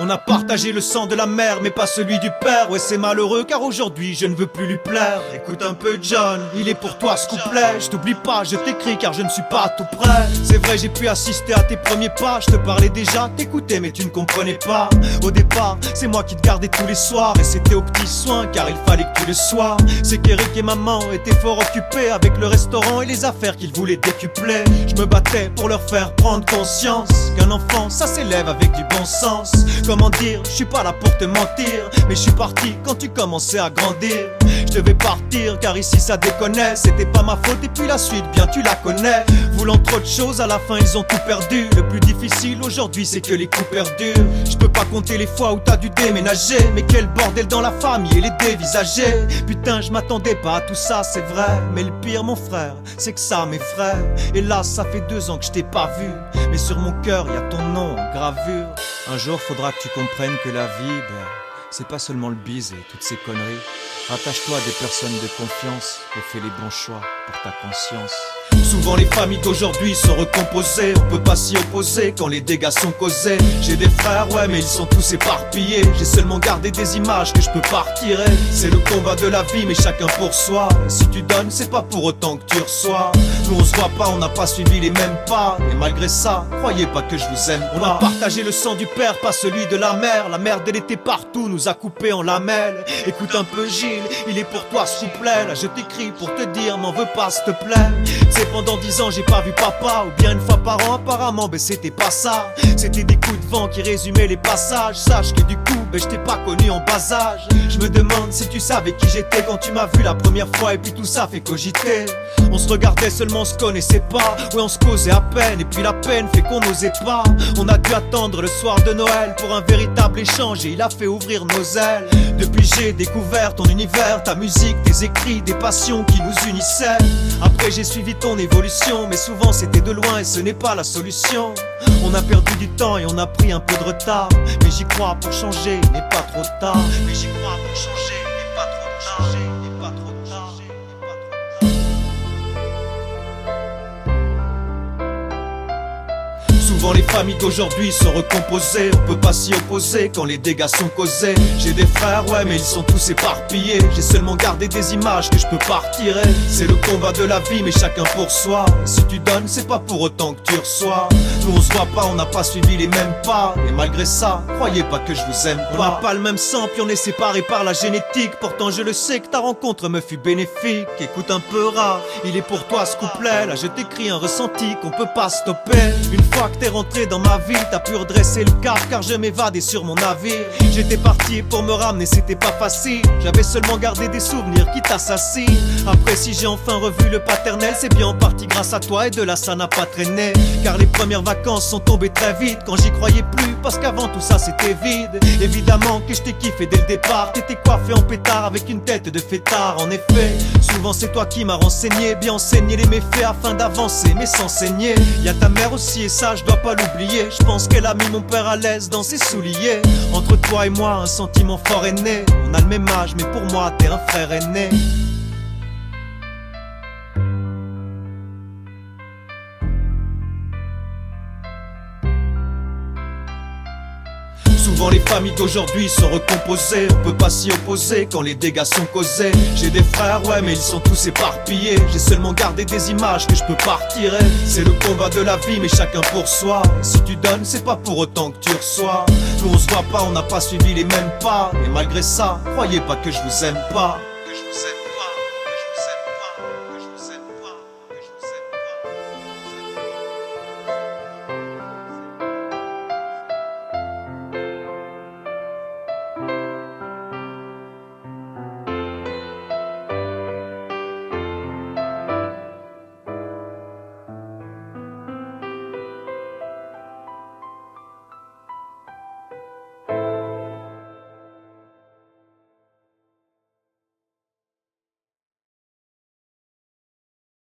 On a partagé le sang de la mère mais pas celui du père. Ouais c'est malheureux car aujourd'hui je ne veux plus lui plaire. Écoute un peu John, il est pour toi ce couplet. Je t'oublie pas, je t'écris car je ne suis pas tout prêt. C'est vrai j'ai pu assister à tes premiers pas. Je te parlais déjà, t'écoutais mais tu ne comprenais pas. Au départ c'est moi qui te gardais tous les soirs. Et c'était aux petits soins car il fallait que tu le sois. C'est qu'Eric et maman étaient fort occupés avec le restaurant et les affaires qu'ils voulaient décupler. Je me battais pour leur faire prendre conscience qu'un enfant ça s'élève avec du bon sens. Comment dire, je suis pas là pour te mentir, mais je suis parti quand tu commençais à grandir. Je devais partir car ici ça déconnait. C'était pas ma faute et puis la suite bien tu la connais. Voulant trop de choses à la fin ils ont tout perdu. Le plus difficile aujourd'hui c'est que les coups perdurent. Je peux pas compter les fois où t'as dû déménager. Mais quel bordel dans la famille et les dévisager. Putain je m'attendais pas à tout ça c'est vrai. Mais le pire mon frère c'est que ça m'effraie. Et là ça fait 2 ans que je t'ai pas vu. Mais sur mon cœur y a ton nom en gravure. Un jour faudra que tu comprennes que la vie c'est pas seulement le bise et toutes ces conneries. Rattache-toi à des personnes de confiance et fais les bons choix pour ta conscience. Souvent les familles d'aujourd'hui sont recomposées. On peut pas s'y opposer quand les dégâts sont causés. J'ai des frères ouais mais ils sont tous éparpillés. J'ai seulement gardé des images que je peux pas retirer. C'est le combat de la vie mais chacun pour soi. Et si tu donnes c'est pas pour autant que tu reçois. Nous on se voit pas, on n'a pas suivi les mêmes pas. Et malgré ça, croyez pas que je vous aime pas. On a partagé le sang du père, pas celui de la mère. La merde elle était partout, nous a coupés en lamelles. Écoute un peu Gilles, il est pour toi s'il vous plaît. Là je t'écris pour te dire m'en veux pas s'il te plaît. C'est pendant 10 ans j'ai pas vu papa. Ou bien une fois par an apparemment c'était pas ça. C'était des coups de vent qui résumaient les passages. Sache que du coup je t'ai pas connu en bas âge. Je me demande si tu savais qui j'étais quand tu m'as vu la première fois. Et puis tout ça fait cogiter. On se regardait seulement, on se connaissait pas. Ouais on se causait à peine et puis la peine fait qu'on n'osait pas. On a dû attendre le soir de Noël pour un véritable échange. Et il a fait ouvrir nos ailes. Depuis j'ai découvert ton univers, ta musique, tes écrits, des passions qui nous unissaient. Après j'ai suivi ton évolution, mais souvent c'était de loin et ce n'est pas la solution. On a perdu du temps et on a pris un peu de retard. Mais j'y crois pour changer, il n'est pas trop tard. Mais j'y crois pour changer, il n'est pas trop tard. Il n'est pas trop tard. Souvent les familles d'aujourd'hui sont recomposées. On peut pas s'y opposer quand les dégâts sont causés. J'ai des frères ouais mais ils sont tous éparpillés. J'ai seulement gardé des images que je peux pas retirer. C'est le combat de la vie mais chacun pour soi. Et si tu donnes c'est pas pour autant que tu reçois. Nous on se voit pas, on n'a pas suivi les mêmes pas. Et malgré ça, croyez pas que je vous aime pas. On n'a pas le même sang puis on est séparés par la génétique. Pourtant je le sais que ta rencontre me fut bénéfique. Écoute un peu rare, il est pour toi ce couplet. Là je t'écris un ressenti qu'on peut pas stopper. Une fois que t'es rentré dans ma ville, t'as pu redresser le cap car je m'évadais sur mon navire. J'étais parti pour me ramener, c'était pas facile. J'avais seulement gardé des souvenirs qui t'assassinent. Après si j'ai enfin revu le paternel, c'est bien en partie grâce à toi et de là ça n'a pas traîné. Car les premières vacances sont tombées très vite quand j'y croyais plus parce qu'avant tout ça c'était vide. Évidemment que je t'ai kiffé dès le départ. T'étais coiffé en pétard avec une tête de fêtard. En effet, souvent c'est toi qui m'as renseigné, bien enseigné les méfaits afin d'avancer mais sans saigner. Y'a ta mère aussi et ça je dois pas l'oublier. Je pense qu'elle a mis mon père à l'aise dans ses souliers. Entre toi et moi un sentiment fort est né. On a le même âge mais pour moi t'es un frère aîné. Souvent les familles d'aujourd'hui sont recomposées. On peut pas s'y opposer quand les dégâts sont causés. J'ai des frères ouais mais ils sont tous éparpillés. J'ai seulement gardé des images que je peux pas retirer. C'est le combat de la vie mais chacun pour soi. Et si tu donnes c'est pas pour autant que tu reçois. Nous on se voit pas, on n'a pas suivi les mêmes pas. Et malgré ça, croyez pas que je vous aime pas.